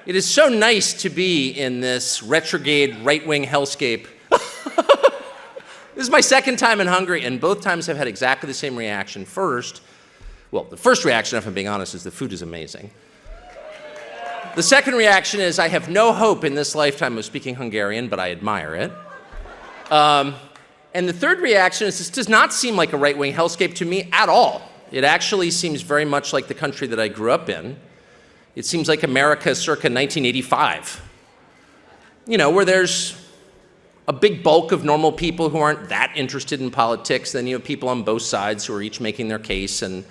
It is so nice to be in this retrograde right-wing hellscape. This is my second time in Hungary, and both times I've had exactly the same reaction. The first reaction, if I'm being honest, is the food is amazing. The second reaction is I have no hope in this lifetime of speaking Hungarian, but I admire it. And the third reaction is this does not seem like a right-wing hellscape to me at all. It actually seems very much like the country that I grew up in. It seems like America circa 1985, where there's a big bulk of normal people who aren't that interested in politics. Then you have people on both sides who are each making their case, and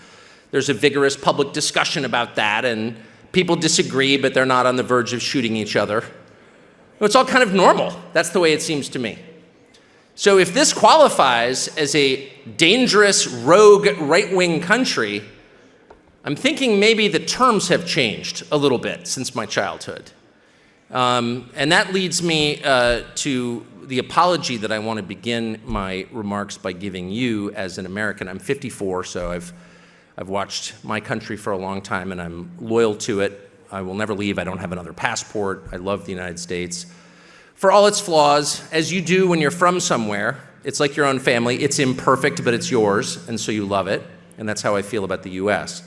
there's a vigorous public discussion about that, and people disagree, but they're not on the verge of shooting each other. It's all kind of normal. That's the way it seems to me. So if this qualifies as a dangerous, rogue, right-wing country, I'm thinking maybe the terms have changed a little bit since my childhood. And that leads me to the apology that I want to begin my remarks by giving you as an American. I'm 54, so I've watched my country for a long time, and I'm loyal to it. I will never leave. I don't have another passport. I love the United States. For all its flaws, as you do when you're from somewhere, it's like your own family. It's imperfect, but it's yours, and so you love it. And that's how I feel about the U.S.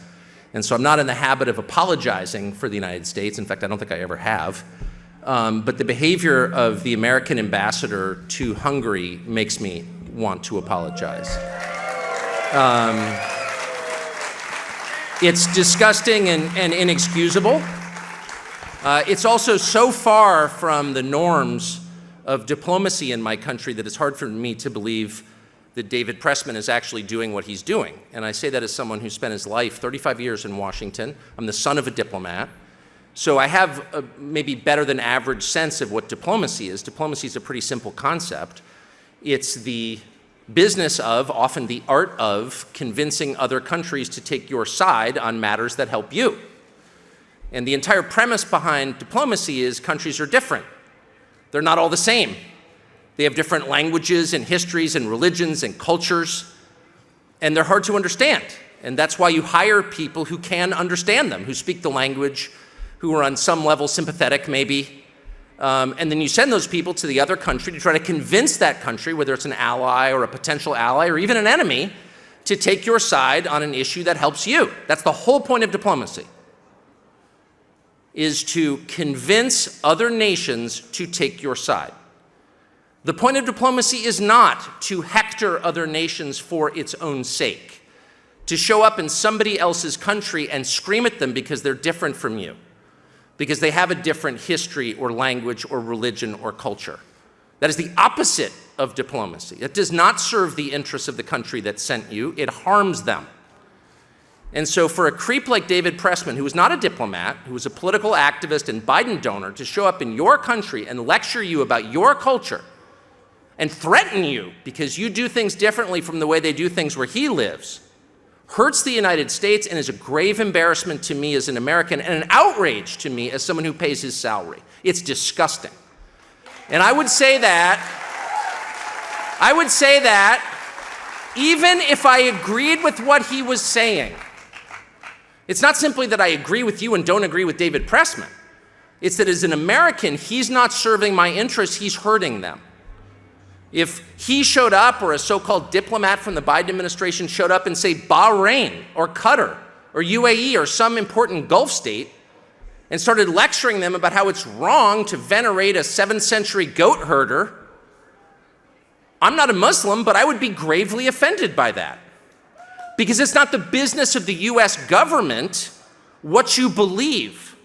And so I'm not in the habit of apologizing for the United States. In fact, I don't think I ever have. But the behavior of the American ambassador to Hungary makes me want to apologize. It's disgusting and inexcusable. It's also so far from the norms of diplomacy in my country that it's hard for me to believe that David Pressman is actually doing what he's doing. And I say that as someone who spent his life, 35 years in Washington. I'm the son of a diplomat. So I have a maybe better than average sense of what diplomacy is. Diplomacy is a pretty simple concept. It's the business of, often the art of, convincing other countries to take your side on matters that help you. And the entire premise behind diplomacy is countries are different. They're not all the same. They have different languages and histories and religions and cultures, and they're hard to understand. And that's why you hire people who can understand them, who speak the language, who are on some level sympathetic maybe, and then you send those people to the other country to try to convince that country, whether it's an ally or a potential ally or even an enemy, to take your side on an issue that helps you. That's the whole point of diplomacy, is to convince other nations to take your side. The point of diplomacy is not to hector other nations for its own sake, to show up in somebody else's country and scream at them because they're different from you, because they have a different history or language or religion or culture. That is the opposite of diplomacy. It does not serve the interests of the country that sent you. It harms them. And so for a creep like David Pressman, who was not a diplomat, who was a political activist and Biden donor, to show up in your country and lecture you about your culture and threaten you because you do things differently from the way they do things where he lives, hurts the United States and is a grave embarrassment to me as an American and an outrage to me as someone who pays his salary. It's disgusting. And I would say that even if I agreed with what he was saying, it's not simply that I agree with you and don't agree with David Pressman. It's that as an American, he's not serving my interests, he's hurting them. If he showed up, or a so-called diplomat from the Biden administration showed up and say Bahrain or Qatar or UAE or some important Gulf state and started lecturing them about how it's wrong to venerate a 7th century goat herder, I'm not a Muslim, but I would be gravely offended by that. Because it's not the business of the US government what you believe.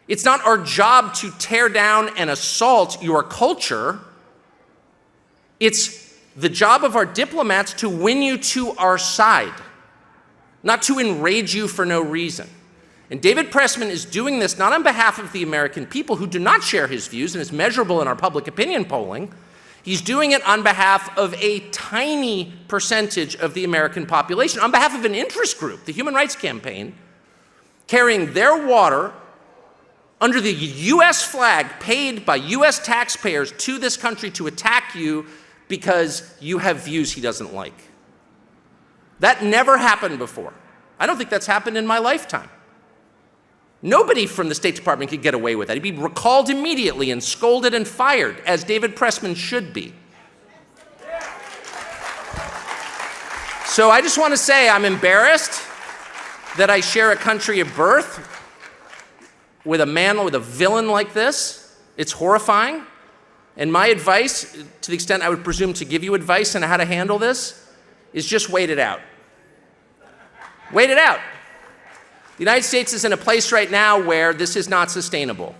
It's not our job to tear down and assault your culture. It's the job of our diplomats to win you to our side, not to enrage you for no reason. And David Pressman is doing this not on behalf of the American people who do not share his views, and it's measurable in our public opinion polling. He's doing it on behalf of a tiny percentage of the American population, on behalf of an interest group, the Human Rights Campaign, carrying their water under the US flag paid by US taxpayers to this country to attack you because you have views he doesn't like. That never happened before. I don't think that's happened in my lifetime. Nobody from the State Department could get away with that. He'd be recalled immediately and scolded and fired, as David Pressman should be. So I just want to say I'm embarrassed that I share a country of birth with a man, with a villain like this. It's horrifying. And my advice, to the extent I would presume to give you advice on how to handle this, is just wait it out. Wait it out. The United States is in a place right now where this is not sustainable.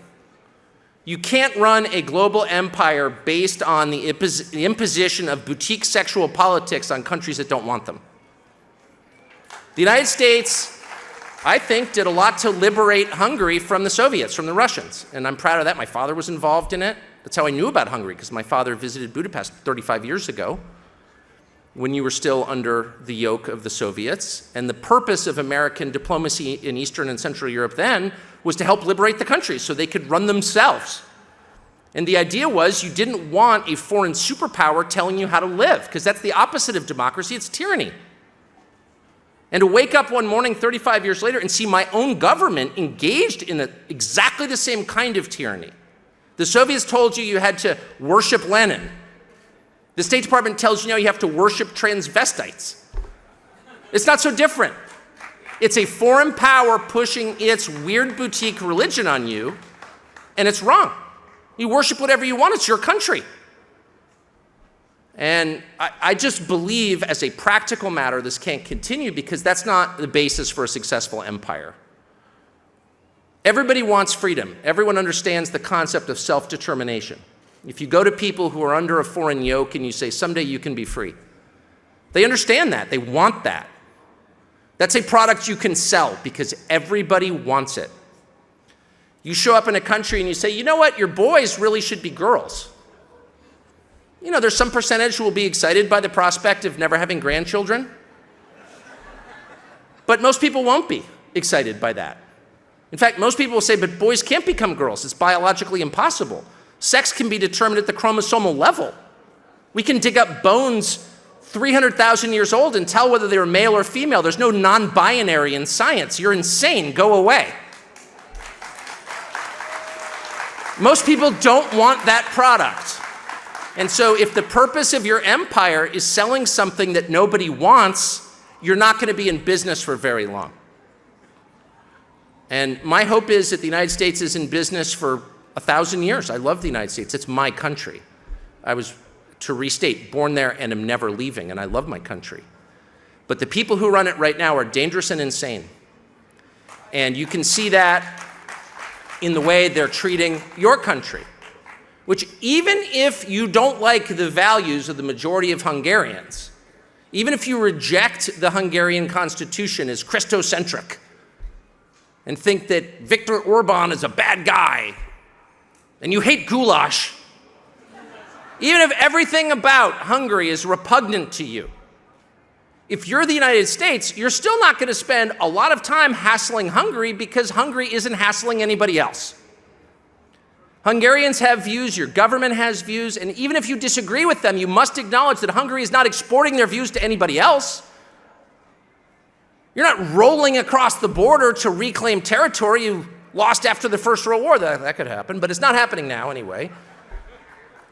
You can't run a global empire based on the imposition of boutique sexual politics on countries that don't want them. The United States, I think, did a lot to liberate Hungary from the Soviets, from the Russians, and I'm proud of that. My father was involved in it. That's how I knew about Hungary, because my father visited Budapest 35 years ago when you were still under the yoke of the Soviets. And the purpose of American diplomacy in Eastern and Central Europe then was to help liberate the countries so they could run themselves. And the idea was you didn't want a foreign superpower telling you how to live, because that's the opposite of democracy, it's tyranny. And to wake up one morning 35 years later and see my own government engaged in exactly the same kind of tyranny. The Soviets told you you had to worship Lenin. The State Department tells you now you have to worship transvestites. It's not so different. It's a foreign power pushing its weird boutique religion on you, and it's wrong. You worship whatever you want, it's your country. And I just believe, as a practical matter, this can't continue because that's not the basis for a successful empire. Everybody wants freedom. Everyone understands the concept of self-determination. If you go to people who are under a foreign yoke and you say, someday you can be free, they understand that. They want that. That's a product you can sell because everybody wants it. You show up in a country and you say, you know what, your boys really should be girls. You know, there's some percentage who will be excited by the prospect of never having grandchildren. But most people won't be excited by that. In fact, most people will say, but boys can't become girls. It's biologically impossible. Sex can be determined at the chromosomal level. We can dig up bones 300,000 years old and tell whether they were male or female. There's no non-binary in science. You're insane. Go away. Most people don't want that product. And so if the purpose of your empire is selling something that nobody wants, you're not going to be in business for very long. And my hope is that the United States is in business for 1,000 years. I love the United States. It's my country. I was, to restate, born there and am never leaving, and I love my country. But the people who run it right now are dangerous and insane. And you can see that in the way they're treating your country, which even if you don't like the values of the majority of Hungarians, even if you reject the Hungarian constitution as Christocentric and think that Viktor Orban is a bad guy, and you hate goulash, even if everything about Hungary is repugnant to you, if you're the United States, you're still not going to spend a lot of time hassling Hungary because Hungary isn't hassling anybody else. Hungarians have views, your government has views, and even if you disagree with them, you must acknowledge that Hungary is not exporting their views to anybody else. You're not rolling across the border to reclaim territory you lost after the First World War. That could happen, but it's not happening now anyway.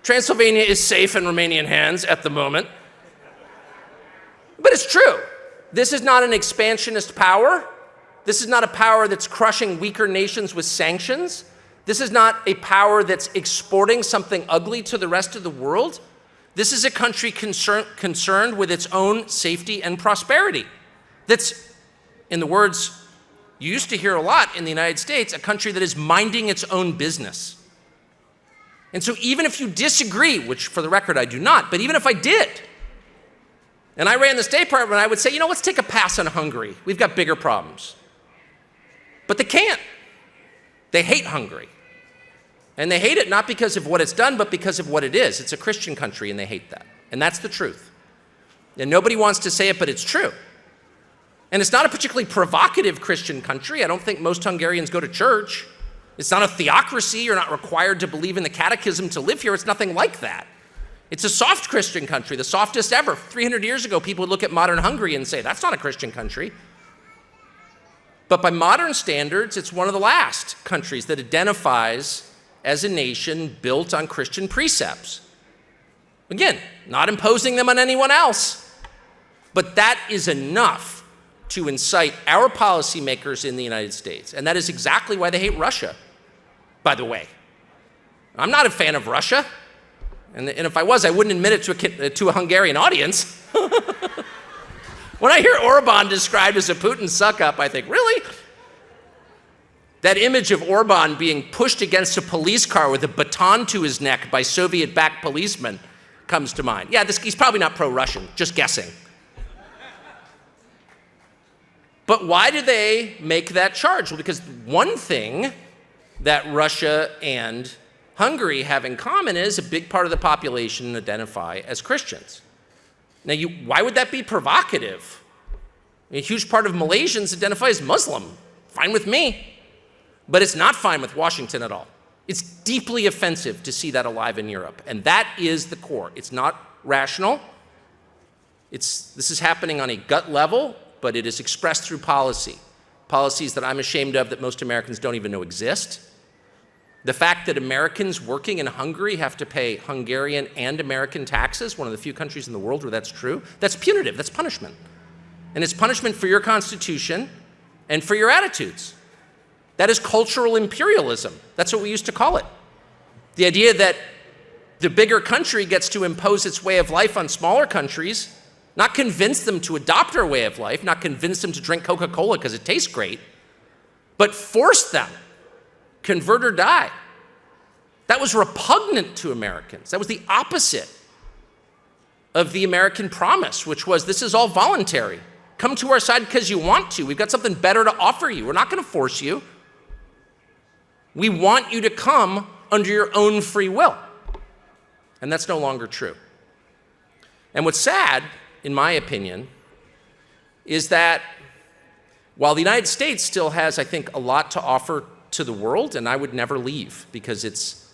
Transylvania is safe in Romanian hands at the moment. But it's true. This is not an expansionist power. This is not a power that's crushing weaker nations with sanctions. This is not a power that's exporting something ugly to the rest of the world. This is a country concerned with its own safety and prosperity. That's, in the words you used to hear a lot in the United States, a country that is minding its own business. And so even if you disagree, which for the record I do not, but even if I did, and I ran the State Department, I would say, you know, let's take a pass on Hungary. We've got bigger problems. But they can't. They hate Hungary. And they hate it not because of what it's done, but because of what it is. It's a Christian country, and they hate that. And that's the truth. And nobody wants to say it, but it's true. And it's not a particularly provocative Christian country. I don't think most Hungarians go to church. It's not a theocracy. You're not required to believe in the catechism to live here. It's nothing like that. It's a soft Christian country, the softest ever. 300 years ago, people would look at modern Hungary and say, that's not a Christian country. But by modern standards, it's one of the last countries that identifies as a nation built on Christian precepts. Again, not imposing them on anyone else, but that is enough to incite our policymakers in the United States. And that is exactly why they hate Russia, by the way. I'm not a fan of Russia, and if I was, I wouldn't admit it to a Hungarian audience. When I hear Orban described as a Putin suck-up, I think, really? That image of Orban being pushed against a police car with a baton to his neck by Soviet-backed policemen comes to mind. Yeah, he's probably not pro-Russian, just guessing. But why do they make that charge? Well, because one thing that Russia and Hungary have in common is a big part of the population identify as Christians. Now, why would that be provocative? A huge part of Malaysians identify as Muslim. Fine with me. But it's not fine with Washington at all. It's deeply offensive to see that alive in Europe. And that is the core. It's not rational. This is happening on a gut level, but it is expressed through policy. Policies that I'm ashamed of that most Americans don't even know exist. The fact that Americans working in Hungary have to pay Hungarian and American taxes, one of the few countries in the world where that's true, that's punitive, that's punishment. And it's punishment for your constitution and for your attitudes. That is cultural imperialism. That's what we used to call it. The idea that the bigger country gets to impose its way of life on smaller countries, not convince them to adopt our way of life, not convince them to drink Coca-Cola because it tastes great, but force them. Convert or die. That was repugnant to Americans. That was the opposite of the American promise, which was this is all voluntary. Come to our side because you want to. We've got something better to offer you. We're not going to force you. We want you to come under your own free will. And that's no longer true. And what's sad, in my opinion, is that while the United States still has, I think, a lot to offer to the world, and I would never leave because it's,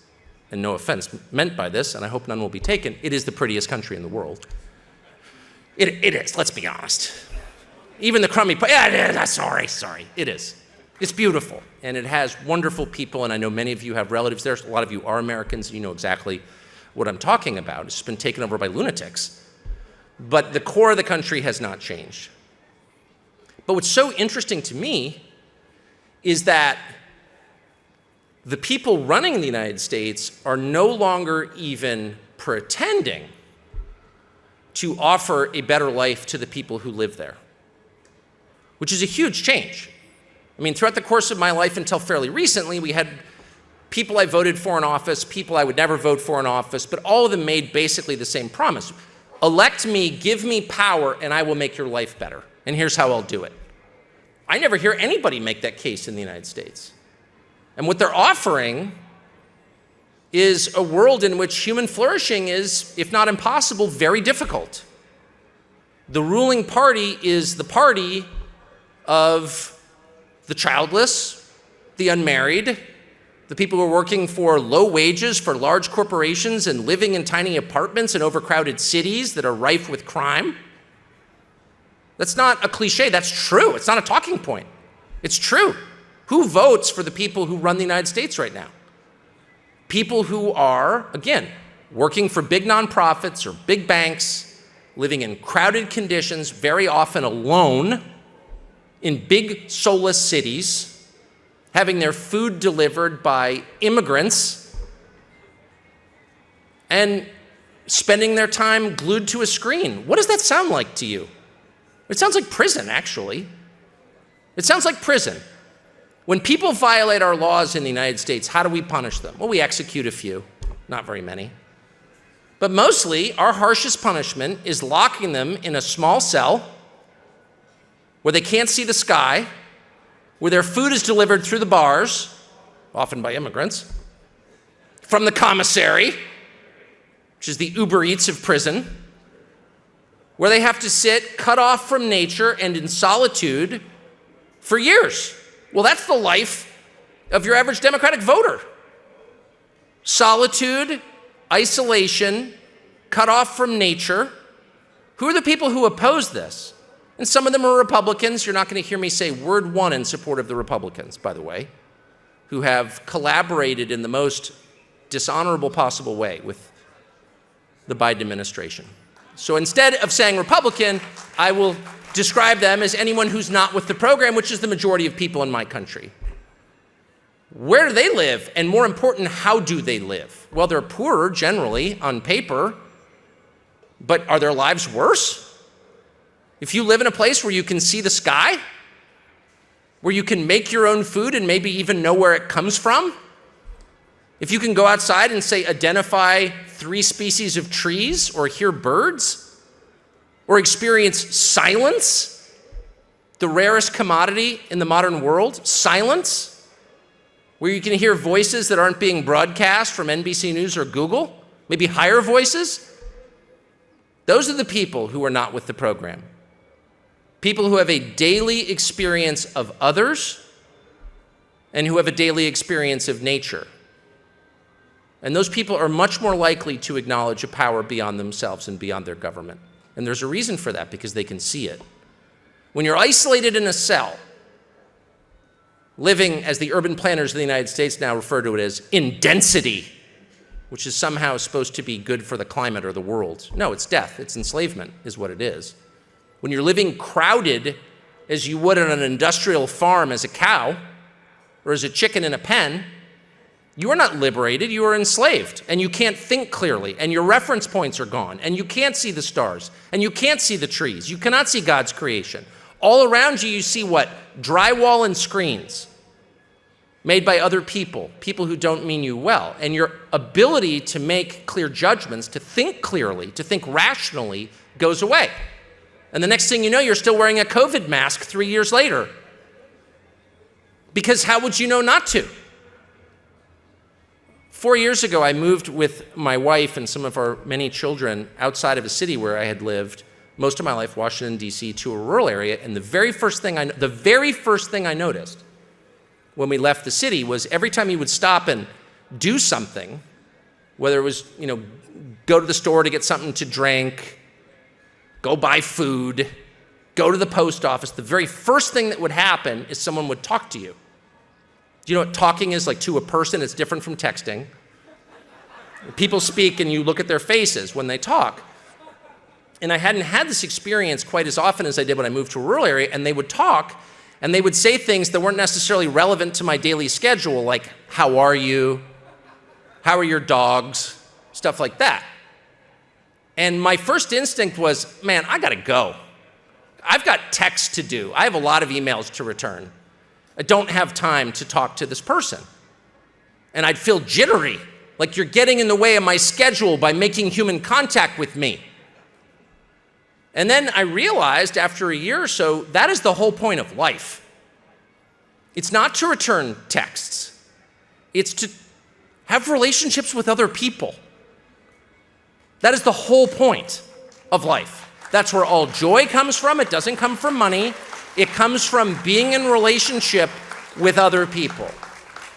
and no offense meant by this, and I hope none will be taken, it is the prettiest country in the world. It is, let's be honest. Even the crummy, sorry, it is. It's beautiful, and it has wonderful people, and I know many of you have relatives there. A lot of you are Americans, and you know exactly what I'm talking about. It's just been taken over by lunatics. But the core of the country has not changed. But what's so interesting to me is that the people running the United States are no longer even pretending to offer a better life to the people who live there, which is a huge change. I mean, throughout the course of my life until fairly recently, we had people I voted for in office, people I would never vote for in office, but all of them made basically the same promise. Elect me, give me power, and I will make your life better. And here's how I'll do it. I never hear anybody make that case in the United States. And what they're offering is a world in which human flourishing is, if not impossible, very difficult. The ruling party is the party of the childless, the unmarried, the people who are working for low wages for large corporations and living in tiny apartments in overcrowded cities that are rife with crime. That's not a cliche, that's true. It's not a talking point. It's true. Who votes for the people who run the United States right now? People who are, again, working for big nonprofits or big banks, living in crowded conditions, very often alone, in big soulless cities, having their food delivered by immigrants, and spending their time glued to a screen. What does that sound like to you? It sounds like prison, actually. It sounds like prison. When people violate our laws in the United States, how do we punish them? Well, we execute a few, not very many. But mostly, our harshest punishment is locking them in a small cell where they can't see the sky, where their food is delivered through the bars, often by immigrants, from the commissary, which is the Uber Eats of prison, where they have to sit cut off from nature and in solitude for years. Well, that's the life of your average Democratic voter. Solitude, isolation, cut off from nature. Who are the people who oppose this? And some of them are Republicans. You're not going to hear me say word one in support of the Republicans, by the way, who have collaborated in the most dishonorable possible way with the Biden administration. So instead of saying Republican, I will describe them as anyone who's not with the program, which is the majority of people in my country. Where do they live? And more important, how do they live? Well, they're poorer generally on paper, but are their lives worse? If you live in a place where you can see the sky, where you can make your own food and maybe even know where it comes from, if you can go outside and say identify 3 species of trees or hear birds or experience silence, the rarest commodity in the modern world, silence, where you can hear voices that aren't being broadcast from NBC News or Google, maybe higher voices, those are the people who are not with the program. People who have a daily experience of others and who have a daily experience of nature. And those people are much more likely to acknowledge a power beyond themselves and beyond their government. And there's a reason for that, because they can see it. When you're isolated in a cell, living, as the urban planners of the United States now refer to it as, in density, which is somehow supposed to be good for the climate or the world. No, it's death, it's enslavement, is what it is. When you're living crowded as you would on an industrial farm as a cow or as a chicken in a pen, you are not liberated, you are enslaved, and you can't think clearly, and your reference points are gone, and you can't see the stars, and you can't see the trees, you cannot see God's creation. All around you, you see what? Drywall and screens made by other people, people who don't mean you well, and your ability to make clear judgments, to think clearly, to think rationally, goes away. And the next thing you know, you're still wearing a COVID mask 3 years later. Because how would you know not to? 4 years ago, I moved with my wife and some of our many children outside of a city where I had lived most of my life, Washington, D.C., to a rural area. And the very first thing I noticed when we left the city was every time you would stop and do something, whether it was, go to the store to get something to drink, go buy food, go to the post office, the very first thing that would happen is someone would talk to you. Do you know what talking is like to a person? It's different from texting. People speak and you look at their faces when they talk. And I hadn't had this experience quite as often as I did when I moved to a rural area, and they would talk and they would say things that weren't necessarily relevant to my daily schedule, like, how are you? How are your dogs? Stuff like that. And my first instinct was, man, I gotta go. I've got texts to do. I have a lot of emails to return. I don't have time to talk to this person. And I'd feel jittery, like you're getting in the way of my schedule by making human contact with me. And then I realized after a year or so, that is the whole point of life. It's not to return texts. It's to have relationships with other people. That is the whole point of life. That's where all joy comes from. It doesn't come from money. It comes from being in relationship with other people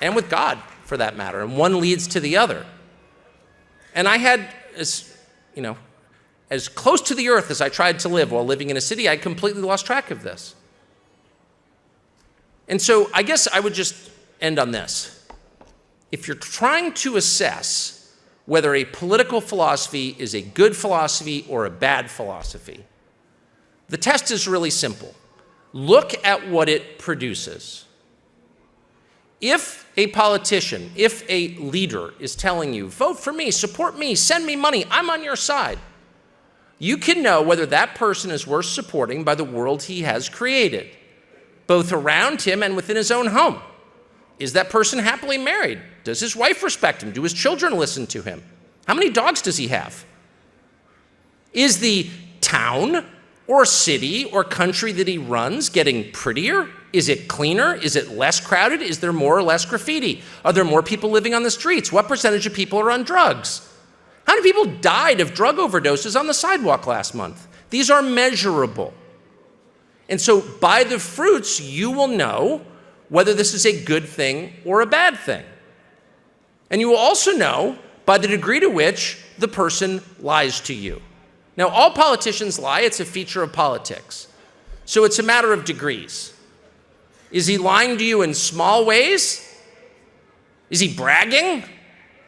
and with God, for that matter. And one leads to the other. And I had, as close to the earth as I tried to live while living in a city, I completely lost track of this. And so I guess I would just end on this. If you're trying to assess whether a political philosophy is a good philosophy or a bad philosophy, the test is really simple. Look at what it produces. If a politician, if a leader is telling you, vote for me, support me, send me money, I'm on your side, you can know whether that person is worth supporting by the world he has created, both around him and within his own home. Is that person happily married? Does his wife respect him? Do his children listen to him? How many dogs does he have? Is the town or city or country that he runs getting prettier? Is it cleaner? Is it less crowded? Is there more or less graffiti? Are there more people living on the streets? What percentage of people are on drugs? How many people died of drug overdoses on the sidewalk last month? These are measurable. And so by the fruits, you will know whether this is a good thing or a bad thing. And you will also know by the degree to which the person lies to you. Now, all politicians lie. It's a feature of politics. So it's a matter of degrees. Is he lying to you in small ways? Is he bragging?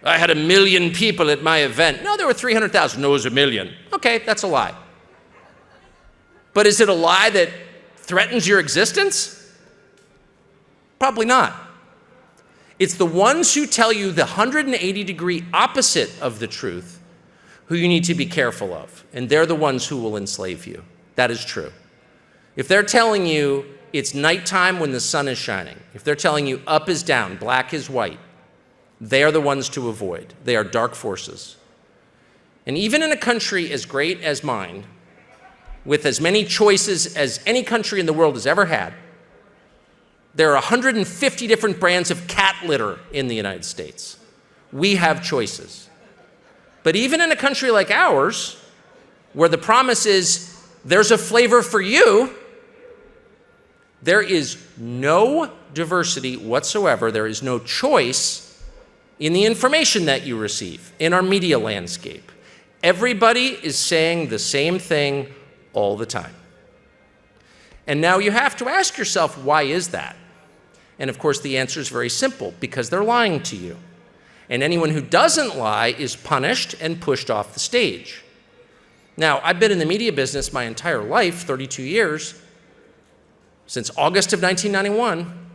I had 1 million people at my event. No, there were 300,000. No, it was 1 million. Okay, that's a lie. But is it a lie that threatens your existence? Probably not. It's the ones who tell you the 180-degree opposite of the truth who you need to be careful of. And they're the ones who will enslave you. That is true. If they're telling you it's nighttime when the sun is shining, if they're telling you up is down, black is white, they are the ones to avoid. They are dark forces. And even in a country as great as mine, with as many choices as any country in the world has ever had, there are 150 different brands of cat litter in the United States. We have choices. But even in a country like ours, where the promise is there's a flavor for you, there is no diversity whatsoever. There is no choice in the information that you receive, in our media landscape. Everybody is saying the same thing all the time. And now you have to ask yourself, why is that? And of course, the answer is very simple, because they're lying to you. And anyone who doesn't lie is punished and pushed off the stage. Now, I've been in the media business my entire life, 32 years, since August of 1991,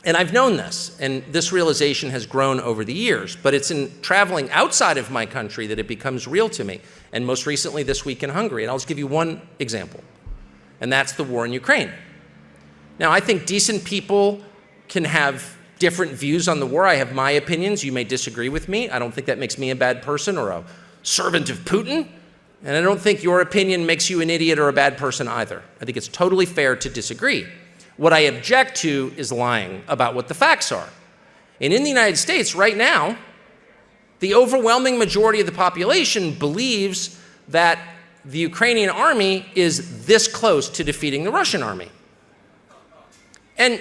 and I've known this, and this realization has grown over the years, but it's in traveling outside of my country that it becomes real to me, and most recently this week in Hungary. And I'll just give you one example, and that's the war in Ukraine. Now, I think decent people can have different views on the war. I have my opinions. You may disagree with me. I don't think that makes me a bad person or a servant of Putin, and I don't think your opinion makes you an idiot or a bad person either. I think it's totally fair to disagree. What I object to is lying about what the facts are. And in the United States right now, the overwhelming majority of the population believes that the Ukrainian army is this close to defeating the Russian army. And,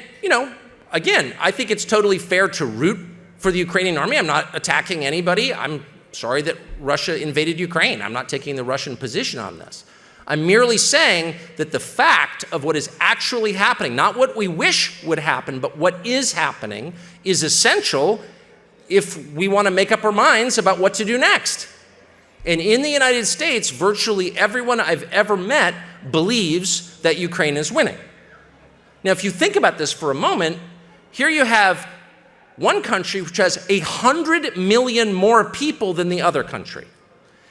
again, I think it's totally fair to root for the Ukrainian army. I'm not attacking anybody. I'm sorry that Russia invaded Ukraine. I'm not taking the Russian position on this. I'm merely saying that the fact of what is actually happening, not what we wish would happen, but what is happening, is essential if we want to make up our minds about what to do next. And in the United States, virtually everyone I've ever met believes that Ukraine is winning. Now, if you think about this for a moment, here you have one country which has 100 million more people than the other country,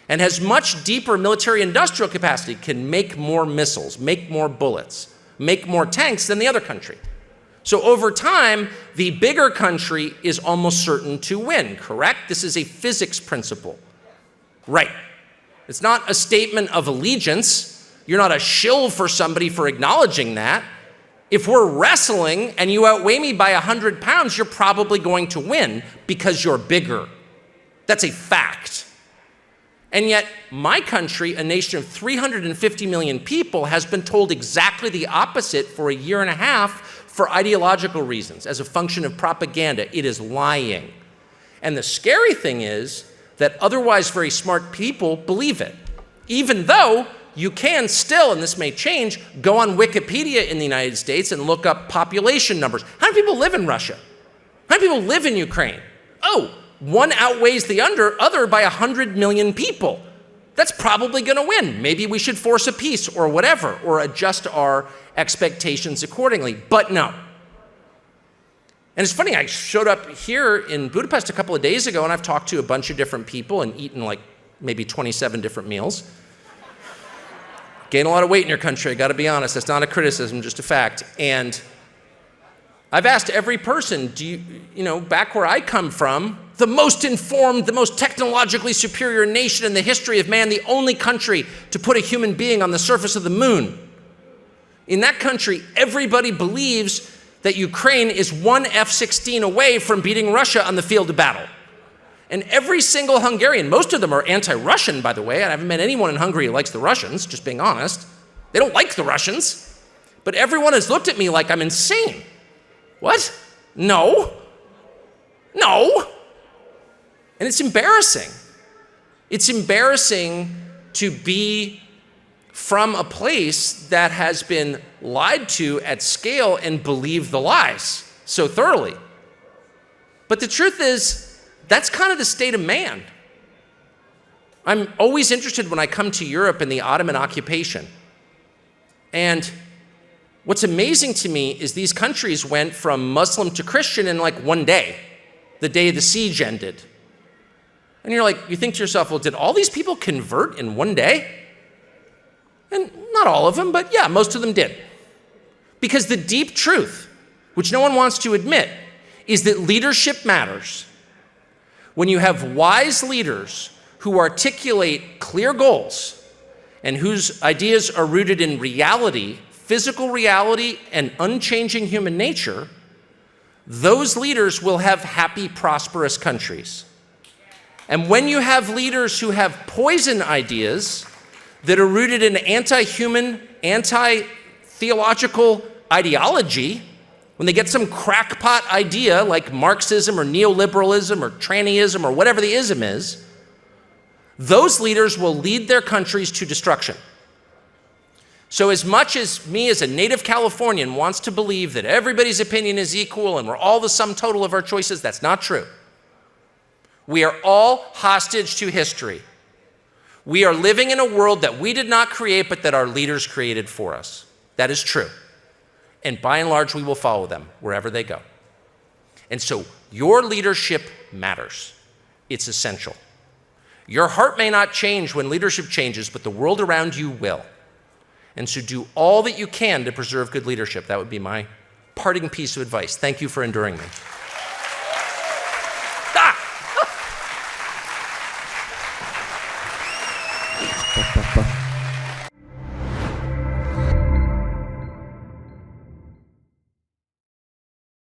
and has much deeper military industrial capacity, can make more missiles, make more bullets, make more tanks than the other country. So over time, the bigger country is almost certain to win, correct? This is a physics principle. Right. It's not a statement of allegiance. You're not a shill for somebody for acknowledging that. If we're wrestling and you outweigh me by 100 pounds, you're probably going to win because you're bigger. That's a fact. And yet, my country, a nation of 350 million people, has been told exactly the opposite for a year and a half for ideological reasons, as a function of propaganda. It is lying. And the scary thing is that otherwise very smart people believe it, even though you can still, and this may change, go on Wikipedia in the United States and look up population numbers. How many people live in Russia? How many people live in Ukraine? Oh, one outweighs the other by 100 million people. That's probably going to win. Maybe we should force a peace or whatever, or adjust our expectations accordingly. But no. And it's funny, I showed up here in Budapest a couple of days ago, and I've talked to a bunch of different people and eaten like maybe 27 different meals. Gain a lot of weight in your country, I gotta be honest. That's not a criticism, just a fact. And I've asked every person, back where I come from, the most informed, the most technologically superior nation in the history of man, the only country to put a human being on the surface of the moon. In that country, everybody believes that Ukraine is one F-16 away from beating Russia on the field of battle. And every single Hungarian, most of them are anti-Russian, by the way. I haven't met anyone in Hungary who likes the Russians, just being honest. They don't like the Russians. But everyone has looked at me like I'm insane. What? No. And it's embarrassing. It's embarrassing to be from a place that has been lied to at scale and believed the lies so thoroughly. But the truth is, that's kind of the state of man. I'm always interested when I come to Europe in the Ottoman occupation. And what's amazing to me is these countries went from Muslim to Christian in like one day, the day the siege ended. And you think to yourself, well, did all these people convert in one day? And not all of them, but yeah, most of them did. Because the deep truth, which no one wants to admit, is that leadership matters. When you have wise leaders who articulate clear goals and whose ideas are rooted in reality, physical reality, and unchanging human nature, those leaders will have happy, prosperous countries. And when you have leaders who have poison ideas that are rooted in anti-human, anti-theological ideology, when they get some crackpot idea like Marxism or neoliberalism or trannyism or whatever the ism is, those leaders will lead their countries to destruction. So as much as me as a native Californian wants to believe that everybody's opinion is equal and we're all the sum total of our choices, that's not true. We are all hostage to history. We are living in a world that we did not create, but that our leaders created for us. That is true. And by and large, we will follow them wherever they go. And so your leadership matters. It's essential. Your heart may not change when leadership changes, but the world around you will. And so do all that you can to preserve good leadership. That would be my parting piece of advice. Thank you for enduring me.